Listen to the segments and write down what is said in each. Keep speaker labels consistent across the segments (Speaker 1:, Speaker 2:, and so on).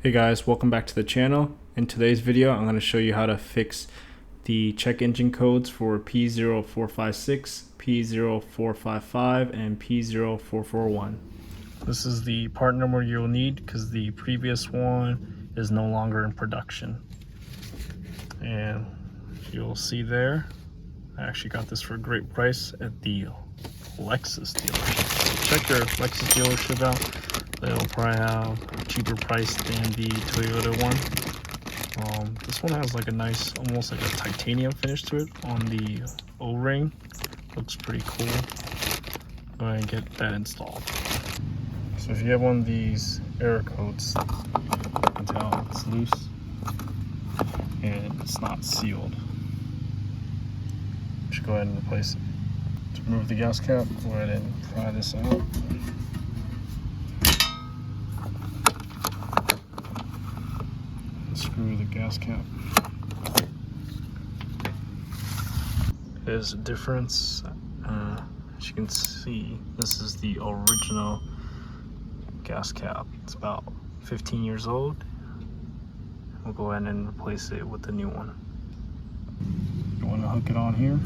Speaker 1: Hey guys, welcome back to the channel. In today's video, I'm going to show you how to fix the check engine codes for P0456, P0455, and P0441. This is the part number you'll need because the previous one is no longer in production. And you'll see there, I actually got this for a great price at the Lexus dealership. So check your Lexus dealership out. They'll probably have a cheaper price than the Toyota one. This one has like a nice, almost like a titanium finish to it on the O-ring. Looks pretty cool. Go ahead and get that installed. So if you have one of these error codes, you can tell it's loose and it's not sealed. You should go ahead and replace it. To remove the gas cap, go ahead and pry this out. Screw the gas cap. There's a difference. As you can see, this is the original gas cap. It's about 15 years old. We'll go ahead and replace it with the new one. You want to hook it on here.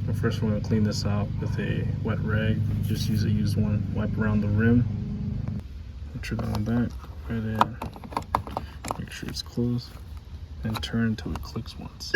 Speaker 1: But first we're going to clean this out with a wet rag. Just use a used one. Wipe around the rim. Trip it on back. Right in. Make sure it's closed and turn until it clicks once.